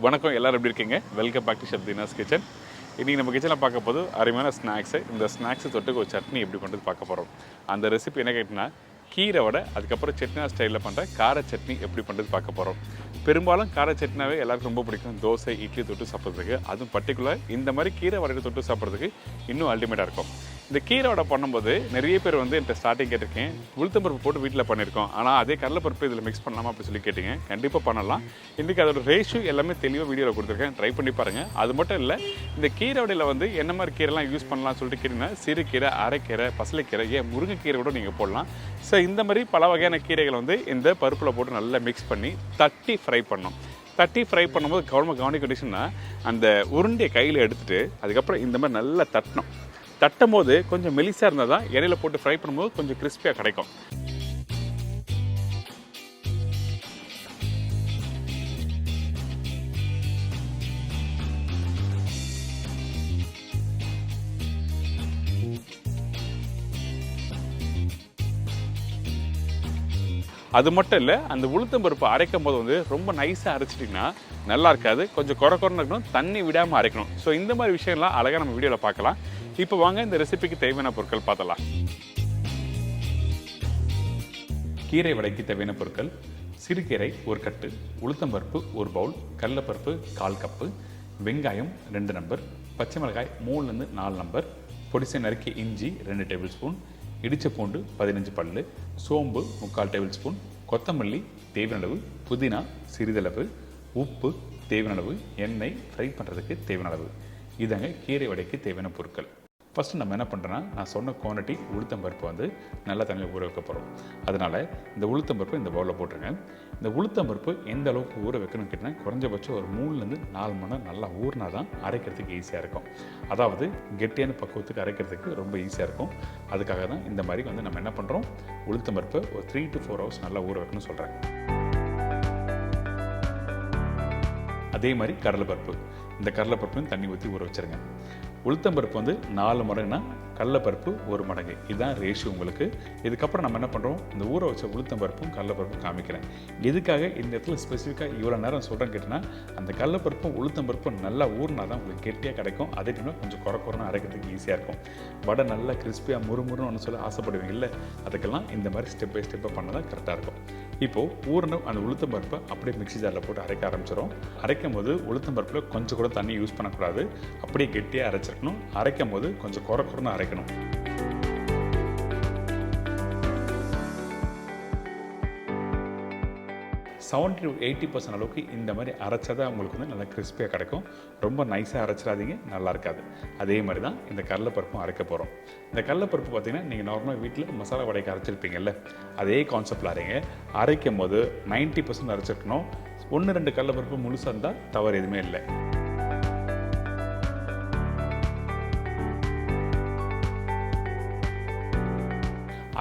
வணக்கம், எல்லாரும் எப்படி இருக்கீங்க? Welcome back to Shabdina's kitchen. இன்றைக்கி நம்ம கிச்சனில் பார்க்க போது அருமையான ஸ்நாக்ஸு. இந்த ஸ்நாக்ஸு தொட்டுக்கு ஒரு சட்னி எப்படி பண்ணுறது பார்க்க போகிறோம். அந்த ரெசிபி என்ன கேட்டிங்கன்னா, கீரை வடை, அதுக்கப்புறம் செட்னா ஸ்டைலில் பண்ணுற கார சட்னி எப்படி பண்ணுறது பார்க்க போகிறோம். பெரும்பாலும் கார சட்னாவே எல்லாருக்கும் ரொம்ப பிடிக்கும். தோசை, இட்லி தொட்டு சாப்பிட்றதுக்கு, அதுவும் பர்டிகுலர் இந்த மாதிரி கீரை வடையை தொட்டு சாப்பிட்றதுக்கு இன்னும் அல்டிமேட்டாக இருக்கும். இந்த கீரை வடை பண்ணும்போது நிறைய பேர் என்கிட்ட ஸ்டார்டிங் கேட்டிருக்கேன், உளுத்தம்பருப்பு போட்டு வீட்டில் பண்ணியிருக்கோம், ஆனால் அதே கடலைப்பருப்பு இதில் மிக்ஸ் பண்ணலாமா அப்படி சொல்லி கேட்டிங்க. கண்டிப்பாக பண்ணலாம். இன்றைக்கி அதோட ரேஷியோ எல்லாமே தெளிவாக வீடியோவில் கொடுத்துருக்கேன், ட்ரை பண்ணி பாருங்கள். அது மட்டும் இல்லை, இந்த கீரை வடையில் என்ன மாதிரி கீரைலாம் யூஸ் பண்ணலாம்னு சொல்லிட்டு கேட்டிங்கன்னா, சிறுகீரை, அரைக்கீரை, பசலைக்கீரை, ஏன் முருங்கைக்கீரை கூட நீங்கள் போடலாம். ஸோ இந்த மாதிரி பல வகையான கீரைகள் இந்த பருப்பில் போட்டு நல்லா மிக்ஸ் பண்ணி தட்டி ஃப்ரை பண்ணணும். தட்டி ஃப்ரை பண்ணும்போது கவனிக்க கண்டிஷன்னா, அந்த உருண்டையை கையில் எடுத்துகிட்டு அதுக்கப்புறம் இந்த மாதிரி நல்லா தட்டும் போது கொஞ்சம் மெலிசாக இருந்தால் தான் எண்ணெயில் போட்டு ஃப்ரை பண்ணும்போது கொஞ்சம் கிறிஸ்பியாக கிடைக்கும். அது மட்டும் இல்லை, அந்த உளுத்தம்பருப்பு அரைக்கும் போது ரொம்ப நைஸாக அரைச்சிட்டிங்கன்னா நல்லா இருக்காது. கொஞ்சம் குறைன்னு இருக்கணும், தண்ணி விடாமல் அரைக்கணும். ஸோ இந்த மாதிரி விஷயம்லாம் அழகாக நம்ம வீடியோவில் பார்க்கலாம். இப்போ வாங்க இந்த ரெசிபிக்கு தேவையான பொருட்கள் பார்த்தலாம். கீரை வடைக்கு தேவையான பொருட்கள்: சிறுகீரை 1 கட்டு, உளுத்தம்பருப்பு 1 பவுல், கடலைப்பருப்பு 1/4 கப்பு, வெங்காயம் 2 நம்பர், பச்சை மிளகாய் 3லேருந்து 4 நம்பர், பொடிசை நறுக்கிய இஞ்சி 2 டேபிள் ஸ்பூன், இடித்த பூண்டு 15 பல்லு, சோம்பு 3/4 டேபிள் ஸ்பூன், கொத்தமல்லி தேவையான அளவு, புதினா சிறிதளவு, உப்பு தேவையான அளவு, எண்ணெய் ஃப்ரை பண்ணுறதுக்கு தேவையான அளவு. இதாங்க கீரை வடைக்கு தேவையான பொருட்கள். ஃபஸ்ட்டு நம்ம என்ன பண்ணுறோன்னா, நான் சொன்ன குவான்டிட்டி உளுத்தம்பருப்பு நல்லா தண்ணியில் ஊற வைக்க போகிறோம். அதனால் இந்த உளுத்தம்பருப்பு இந்த பவுலில் போட்டுருங்க. இந்த உளுத்தம்பருப்பு எந்த அளவுக்கு ஊற வைக்கணும்னு கேட்டிங்கன்னா, குறைஞ்சபட்சம் ஒரு 3லேருந்து 4 மணி நேரம் நல்லா ஊறினா தான் அரைக்கிறதுக்கு ஈஸியாக இருக்கும். அதாவது கெட்டியான பக்குவத்துக்கு அரைக்கிறதுக்கு ரொம்ப ஈஸியாக இருக்கும். அதுக்காக தான் இந்த மாதிரி நம்ம என்ன பண்ணுறோம், உளுத்தம்பருப்பு ஒரு 3 to 4 hours நல்லா ஊற வைக்கணும்னு சொல்கிறேன். அதே மாதிரி கடலைப்பருப்பு, இந்த கடலைப்பருப்பையும் தண்ணி ஊற்றி ஊற வச்சுருங்க. உளுத்தம்பருப்பு 4 மடங்குனா கடலைப்பருப்பு 1 மடங்கு, இதுதான் ரேஷியோ உங்களுக்கு. இதுக்கப்புறம் நம்ம என்ன பண்ணுறோம், இந்த ஊற வச்ச உளுத்தம்பருப்பும் கடலைப்பருப்பும் காமிக்கிறேன். எதுக்காக இந்த இடத்துல ஸ்பெசிஃபிக்காக இவ்வளோ நேரம் சொல்கிறேன்னு கேட்டிங்கன்னா, அந்த கடலைப்பருப்பும் உளுத்தம்பருப்பும் நல்லா ஊறினா தான் உங்களுக்கு கெட்டியாக கிடைக்கும். அதே டைமில் கொஞ்சம் குறைன்னு அரைக்கிறதுக்கு ஈஸியாக இருக்கும். வடை நல்லா கிறிஸ்பியாக முறுமுறுன்னு சொல்லி ஆசைப்படுவீங்க இல்லை, அதுக்கெல்லாம் இந்த மாதிரி ஸ்டெப் பை ஸ்டெப்பாக பண்ணால் தான் கரெக்டாக இருக்கும். இப்போது ஊறின அந்த உளுத்தம்பருப்பை அப்படியே மிக்ஸி ஜாரில் போட்டு அரைக்க ஆரம்பிச்சிடும். அரைக்கும் போது உளுத்தம்பருப்பில் கொஞ்சம் கூட தண்ணி யூஸ் பண்ணக்கூடாது, அப்படியே கெட்டியாக அரைச்சிருக்கணும். அரைக்கும் போது கொஞ்சம் குறைன்னு அரைக்கணும். 70 to 80% அளவுக்கு இந்த மாதிரி அரைச்சா உங்களுக்கு நல்லா கிறிஸ்பியாக கிடைக்கும். ரொம்ப நைஸாக அரைச்சிடாதீங்க, நல்லா இருக்காது. அதே மாதிரி தான் இந்த கடலைப்பருப்பும் அரைக்க போகிறோம். இந்த கடலைப்பருப்பு பார்த்திங்கன்னா, நீங்கள் நார்மலாக வீட்டில் மசாலா வடைக்கு அரைச்சிருப்பீங்கல்ல, அதே கான்செப்டில் அரைக்கும் போது 90% அரைச்சிருக்கணும். 1-2 கடலைப்பருப்பு முழுசாக இருந்தால் தவறு எதுவுமே இல்லை.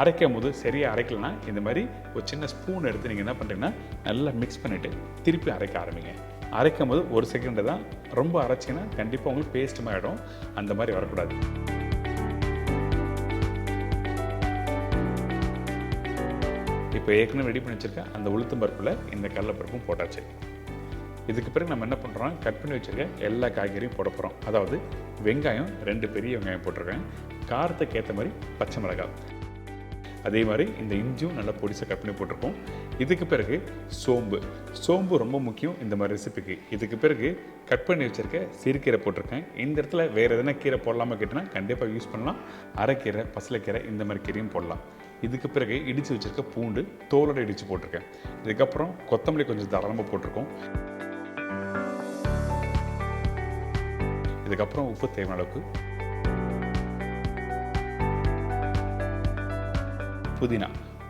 அரைக்கும் போது சரியாக அரைக்கலைன்னா இந்த மாதிரி ஒரு சின்ன ஸ்பூன் எடுத்து நீங்கள் என்ன பண்ணுறீங்கன்னா, நல்லா மிக்ஸ் பண்ணிவிட்டு திருப்பி அரைக்க ஆரம்பிங்க. அரைக்கும் போது 1 செகண்டு தான், ரொம்ப அரைச்சிங்கன்னா கண்டிப்பாக உங்களுக்கு பேஸ்ட் ஆகிடும். அந்த மாதிரி வரக்கூடாது. இப்போ ஏற்கனவே ரெடி பண்ணி வச்சுருக்கேன் அந்த உளுத்தம்பருப்பில் இந்த கடலைப்பருப்பும் போட்டாச்சு. இதுக்கு பிறகு நம்ம என்ன பண்ணுறோம், கட் பண்ணி வச்சுருக்க எல்லா காய்கறியும் போட போகிறோம். அதாவது வெங்காயம் 2 பெரிய வெங்காயம் போட்டிருக்கேன், காரத்துக்கு ஏற்ற மாதிரி பச்சை மிளகாய், அதே மாதிரி இந்த இஞ்சியும் நல்லா பொடிசாக கட் பண்ணி போட்டிருக்கோம். இதுக்கு பிறகு சோம்பு ரொம்ப முக்கியம் இந்த மாதிரி ரெசிபிக்கு. இதுக்கு பிறகு கட் பண்ணி வச்சுருக்க சிறுகீரை போட்டிருக்கேன். இந்த இடத்துல வேறு எதனா கீரை போடலாமா கேட்டினா கண்டிப்பாக யூஸ் பண்ணலாம். அரைக்கீரை, பசலைக்கீரை இந்த மாதிரி கீரையும் போடலாம். இதுக்கு பிறகு இடித்து வச்சுருக்க பூண்டு தோலோடு இடித்து போட்டிருக்கேன். இதுக்கப்புறம் கொத்தமல்லி கொஞ்சம் தாராளமாக போட்டிருக்கோம். இதுக்கப்புறம் உப்பு தேவையான அளவுக்கு,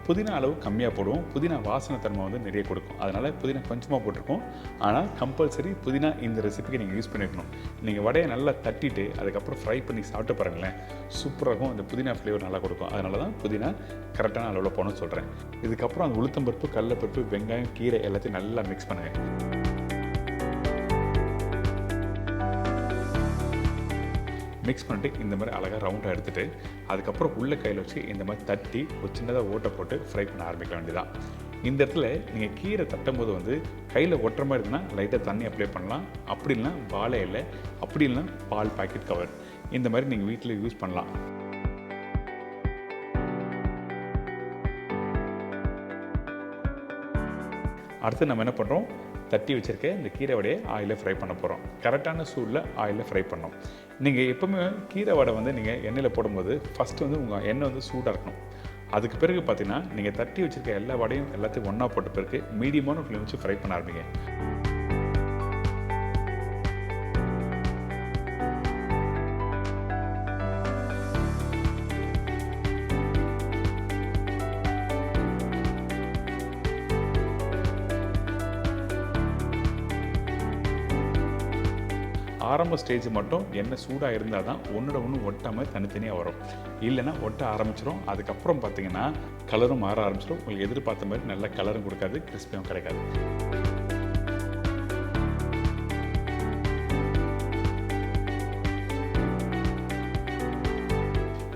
புதினா அளவு கம்மியாக போடுவோம். புதினா வாசனை தன்மை நிறைய கொடுக்கும், அதனால் புதினா கொஞ்சமாக போட்டிருக்கோம். ஆனால் கம்பல்சரி புதினா இந்த ரெசிபிக்கு நீங்கள் யூஸ் பண்ணியிருக்கணும். நீங்கள் வடையை நல்லா தட்டிட்டு அதுக்கப்புறம் ஃப்ரை பண்ணி சாப்பிட்டு பாருங்களேன், சூப்பராகவும் அந்த புதினா ஃப்ளேவர் நல்லா கொடுக்கும். அதனால தான் புதினா கரெக்டான அளவில் போகணும்னு சொல்கிறேன். இதுக்கப்புறம் அந்த உளுத்தம்பருப்பு, கடலைப்பருப்பு, வெங்காயம், கீரை எல்லாத்தையும் நல்லா மிக்ஸ் பண்ணுங்கள். மிக்ஸ் பண்ணிட்டு இந்த மாதிரி அழகாக ரவுண்டாக எடுத்துகிட்டு அதுக்கப்புறம் உள்ள கையில் வச்சு இந்த மாதிரி தட்டி ஒரு சின்னதாக ஓட்டை போட்டு ஃப்ரை பண்ண ஆரம்பிக்க வேண்டியதான். இந்த இடத்துல நீங்கள் கீரை தட்டும் போது வந்து கையில் ஒட்டுற மாதிரி இருக்குன்னா லைட்டாக தண்ணி அப்ளை பண்ணலாம். அப்படி இல்லைனா வாழை இலை, அப்படி இல்லைனா பால் பாக்கெட் கவர், இந்த மாதிரி நீங்கள் வீட்டில் யூஸ் பண்ணலாம். அடுத்து நம்ம என்ன பண்ணுறோம், தட்டி வச்சுருக்க இந்த கீரை வடையை ஆயிலில் ஃப்ரை பண்ண போகிறோம். கரெக்டான சூடில் ஆயிலில் ஃப்ரை பண்ணோம். நீங்கள் எப்போவுமே கீரை வடை வந்து நீங்கள் எண்ணெயில் போடும்போது ஃபஸ்ட்டு வந்து உங்கள் எண்ணெய் வந்து சூடாக இருக்கணும். அதுக்கு பிறகு பார்த்தீங்கன்னா நீங்கள் தட்டி வச்சுருக்க எல்லா வடையும் எல்லாத்தையும் ஒன்றா போட்ட பிறகு மீடியமான ஃப்ளேம் வச்சு ஃப்ரை பண்ண ஆரம்பிங்க. ஆரம்ப ஸ்டேஜ் மட்டும் எண்ணெய் சூடாக இருந்தால் தான் ஒன்றோட ஒன்று ஒட்டாமல் தனித்தனியாக வரும். இல்லைன்னா ஒட்ட ஆரம்பிச்சிடும். அதுக்கப்புறம் பார்த்தீங்கன்னா கலரும் மாற ஆரம்பிச்சிடும். உங்களுக்கு எதிர்பார்த்த மாதிரி நல்ல கலரும் கொடுக்காது, கிறிஸ்பியும் கிடைக்காது.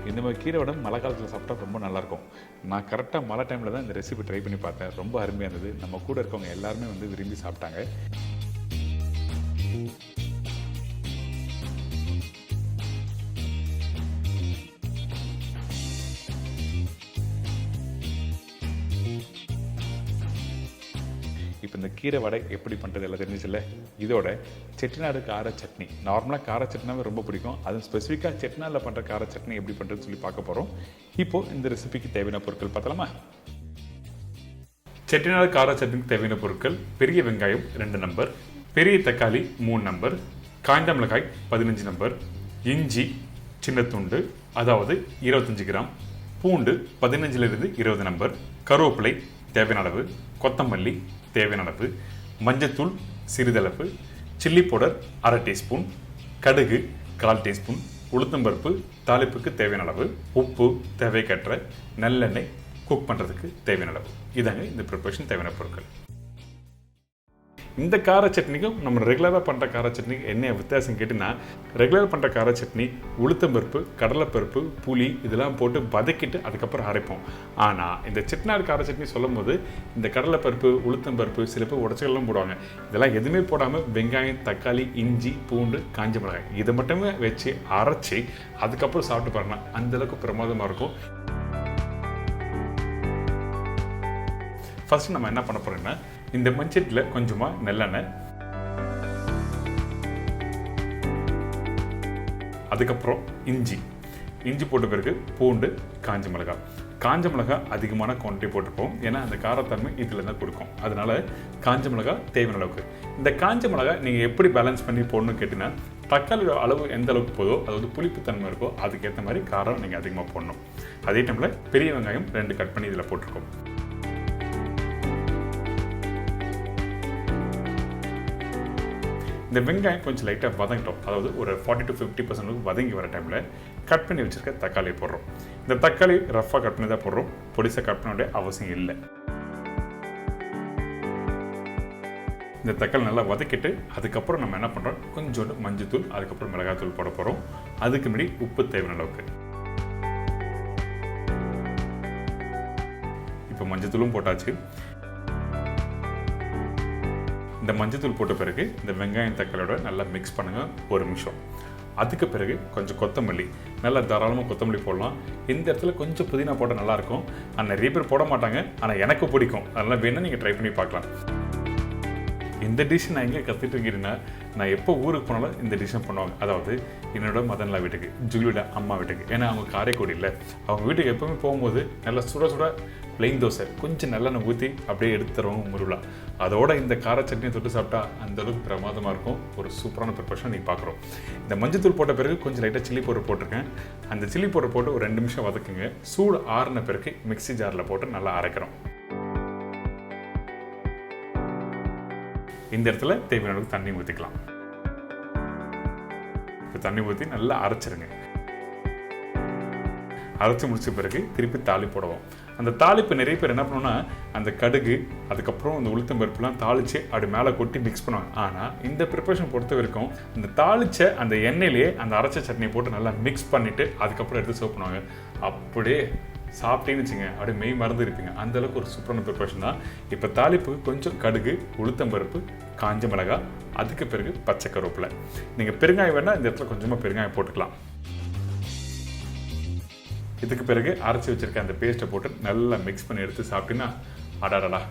இந்த மாதிரி கீரை வடை மழை காலத்தில் சாப்பிட்டா ரொம்ப நல்லாயிருக்கும். நான் கரெக்டாக மழை டைமில் தான் இந்த ரெசிபி ட்ரை பண்ணி பார்த்தேன். ரொம்ப அருமையாக இருந்தது. நம்ம கூட இருக்கவங்க எல்லாருமே வந்து விரும்பி சாப்பிட்டாங்க. இப்போ இந்த கீரை வடை எப்படி பண்ணுறது எல்லாம் தெரிஞ்சிச்சுல்ல. இதோட செட்டிநாடு கார சட்னி, நார்மலாக கார சட்னினாவே ரொம்ப பிடிக்கும். அதுவும் ஸ்பெசிஃபிக்காக செட்டிநாடில் பண்ணுற கார சட்னி எப்படி பண்ணுறதுன்னு சொல்லி பார்க்க போகிறோம். இப்போது இந்த ரெசிபிக்கு தேவையான பொருட்கள் பார்த்தலாமா? செட்டிநாடு கார சட்னிக்கு தேவையான பொருட்கள்: பெரிய வெங்காயம் 2 நம்பர், பெரிய தக்காளி 3 நம்பர், காய்ந்த மிளகாய் 15 நம்பர், இஞ்சி சின்ன துண்டு அதாவது 25 கிராம், பூண்டு 15லிருந்து 20 நம்பர், கருவேப்பிலை தேவையான அளவு, கொத்தமல்லி தேவையான அளவு, மஞ்சத்தூள் சிறிதளவு, சில்லி பவுடர் 1/2 டீஸ்பூன், கடுகு 1/4 டீஸ்பூன், உளுத்தம்பருப்பு தாளிப்புக்கு தேவையான அளவு, உப்பு தேவைக்கேற்ற, நல்லெண்ணெய் குக் பண்ணுறதுக்கு தேவையான அளவு. இதாங்க இந்த ப்ரிப்பரேஷன் தேவையான பொருட்கள். இந்த கார சட்னிக்கும் நம்ம ரெகுலராக பண்ணுற கார சட்னிக்கு என்ன வித்தியாசம் கேட்டிங்கன்னா, ரெகுலராக பண்ணுற கார சட்னி உளுத்தம்பருப்பு, கடலைப்பருப்பு, புளி இதெல்லாம் போட்டு வதக்கிட்டு அதுக்கப்புறம் அரைப்போம். ஆனால் இந்த செட்டிநாடு கார சட்னி சொல்லும் போது இந்த கடலைப்பருப்பு, உளுத்தம்பருப்பு, சில பேர் உடச்சல்லாம் போடுவாங்க. இதெல்லாம் எதுவுமே போடாமல் வெங்காயம், தக்காளி, இஞ்சி, பூண்டு, காஞ்ச மிளகாய் இதை மட்டுமே வச்சு அரைச்சி அதுக்கப்புறம் சாப்பிட்டு பாருங்க, அந்தளவுக்கு பிரமாதமாக இருக்கும். ஃபர்ஸ்ட் நம்ம என்ன பண்ண போறோம்னா, இந்த மண்சட்டியில் கொஞ்சமாக நல்லெண்ணெய், அதுக்கப்புறம் இஞ்சி போட்ட பிறகு பூண்டு, காஞ்ச மிளகாய் அதிகமான குவான்டிட்டி போட்டுப்போம். ஏன்னா அந்த காரத்தன்மை இதில் தான் கொடுக்கும். அதனால காஞ்ச மிளகாய் தேவையான அளவுக்கு. இந்த காஞ்ச மிளகாய் நீங்கள் எப்படி பேலன்ஸ் பண்ணி போடணும்னு கேட்டிங்கன்னா, தக்காளியோட அளவு எந்த அளவுக்கு போதோ, அதாவது புளிப்புத்தன்மை இருக்கோ அதுக்கேற்ற மாதிரி காரம் நீங்கள் அதிகமாக போடணும். அதே டைமில் பெரிய வெங்காயம் 2 கட் பண்ணி இதில் போட்டிருக்கோம். இந்த வெங்காயம் கொஞ்சம் லைட்டாக வதங்கிட்டோம், அதாவது ஒரு 40 to 50% வதங்கி வர டைமில் கட் பண்ணி வச்சுருக்க தக்காளியை போடுறோம். இந்த தக்காளி ரஃபாக கட் பண்ணி தான் போடுறோம், பொடிசாக கட் பண்ண வேண்டிய அவசியம் இல்லை. இந்த தக்காளி நல்லா வதக்கிட்டு அதுக்கப்புறம் நம்ம என்ன பண்ணுறோம், கொஞ்சோண்டு மஞ்சத்தூள், அதுக்கப்புறம் மிளகாய்த்தூள் போட போகிறோம். அதுக்கு முன்னாடி உப்பு தேவையான அளவுக்கு. இப்போ மஞ்சத்தூளும் போட்டாச்சு. இந்த மஞ்சத்தூள் போட்ட பிறகு இந்த வெங்காயம் தக்காளியோட நல்லா மிக்ஸ் பண்ணுங்கள் 1 நிமிஷம். அதுக்கு பிறகு கொஞ்சம் கொத்தமல்லி, நல்லா தாராளமாக கொத்தமல்லி போடலாம். இந்த இடத்துல கொஞ்சம் புதினா போட்டால் நல்லாயிருக்கும். ஆனால் நிறைய பேர் போட மாட்டாங்க, ஆனால் எனக்கு பிடிக்கும். அதனால் வேணால் நீங்கள் ட்ரை பண்ணி பார்க்கலாம். இந்த டிஷ் நான் எங்கே கற்றுட்டு இருக்கிறேன்னா, நான் எப்போ ஊருக்கு போனாலும் இந்த டிஷ்ஷை பண்ணுவாங்க. அதாவது என்னோட மதன்லா வீட்டுக்கு, ஜூலியோட அம்மா வீட்டுக்கு. ஏன்னா அவங்க காரைக்குடியில், அவங்க வீட்டுக்கு எப்போவுமே போகும்போது நல்லா சுட சுட பிளெயின் தோசை கொஞ்சம் நல்லெண்ணெய் ஊற்றி அப்படியே எடுத்து தருவாங்க முருளா. அதோட இந்த கார சட்னியை தொட்டு சாப்பிட்டா அந்தளவுக்கு பிரமாதமாக இருக்கும். ஒரு சூப்பரான ப்ரிப்பரேஷன் நீங்கள் பார்க்குறோம். இந்த மஞ்சத்தூள் போட்ட பிறகு கொஞ்சம் லைட்டாக சில்லி பவுடர் போட்டிருக்கேன். அந்த சில்லி பவுடர் போட்டு ஒரு 2 நிமிஷம் வதக்குங்க. சூடு ஆறின பிறகு மிக்ஸி ஜாரில் போட்டு நல்லா அரைக்கிறோம். இந்த இடத்துல தேவையான அளவுக்கு தண்ணி ஊற்றிக்கலாம். இப்போ தண்ணி ஊற்றி நல்லா அரைச்சிருங்க. அரைச்சி முடிச்ச பிறகு திருப்பி தாளிப்பு போடுவோம். அந்த தாளிப்பு நிறைய பேர் என்ன பண்ணுவோம்னா, அந்த கடுகு அதுக்கப்புறம் அந்த உளுத்தம் பருப்புலாம் தாளித்து அப்படி மேலே கொட்டி மிக்ஸ் பண்ணுவாங்க. ஆனால் இந்த ப்ரிப்பரேஷன் பொறுத்த வரைக்கும் இந்த தாளித்த அந்த எண்ணெயிலேயே அந்த அரைச்ச சட்னியை போட்டு நல்லா மிக்ஸ் பண்ணிவிட்டு அதுக்கப்புறம் எடுத்து சர்வ் பண்ணுவாங்க. அப்படியே சாப்பிட்டேன்னு வச்சுங்க அப்படியே மெய் மறந்து இருப்பீங்க. அந்தளவுக்கு ஒரு சூப்பரான ப்ரிப்பரேஷன் தான். இப்போ தாளிப்பு கொஞ்சம் கடுகு, உளுத்தம்பருப்பு, காஞ்ச மிளகாய், அதுக்கு பிறகு பச்சை கருவேப்பிலை. நீங்கள் பெருங்காயம் வேணால் இந்த இடத்துல கொஞ்சமாக பெருங்காயம் போட்டுக்கலாம். இதுக்கு பிறகு அரைச்சி வச்சுருக்க அந்த பேஸ்ட்டை போட்டு நல்லா மிக்ஸ் பண்ணி எடுத்து சாப்பிட்டீங்கன்னா அடாடா,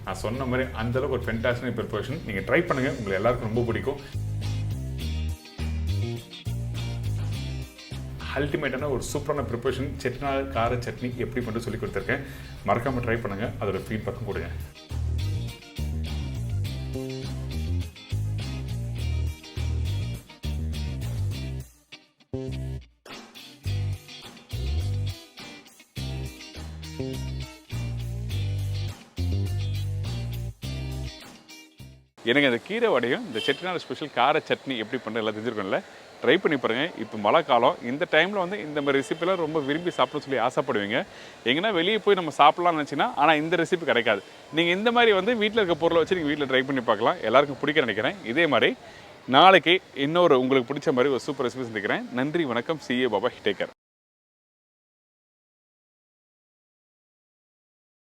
நான் சொன்ன மாதிரி அந்தளவுக்கு ஒரு ஃபென்டாஸ்டிக் ப்ரிப்பரேஷன். நீங்கள் ட்ரை பண்ணுங்கள், உங்களுக்கு எல்லாருக்கும் ரொம்ப பிடிக்கும். அல்டிமேட்டான ஒரு சூப்பரான ப்ரிப்பரேஷன் செட்டிநாடு கார சட்னி எப்படி பண்ணி சொல்லி கொடுத்துருக்கேன். மறக்காமல் ட்ரை பண்ணுங்கள், அதோட ஃபீட்பேக்கும் கொடுங்க. எனக்கு அந்த கீரை வடையும் இந்த செட்டிநாடு ஸ்பெஷல் கார சட்னி எப்படி பண்ணுறது எல்லாம் தெரிஞ்சிருக்கோம்ல. ட்ரை பண்ணி பாருங்கள். இப்போ மழை காலம், இந்த டைமில் வந்து இந்த மாதிரி ரெசிபிலாம் ரொம்ப விரும்பி சாப்பிடணும்னு சொல்லி ஆசைப்படுவீங்க. எங்கன்னா வெளியே போய் நம்ம சாப்பிட்லாம்னு நினச்சின்னா ஆனால் இந்த ரெசிபி கிடைக்காது. நீங்கள் இந்த மாதிரி வந்து வீட்டில் இருக்க பொருளை வச்சு நீங்கள் வீட்டில் ட்ரை பண்ணி பார்க்கலாம். எல்லாருக்கும் பிடிக்க நினைக்கிறேன். இதே மாதிரி நாளைக்கு இன்னொரு உங்களுக்கு பிடிச்ச மாதிரி ஒரு சூப்பர் ரெசிபி சந்திக்கிறேன். நன்றி, வணக்கம். CA Baba, take care.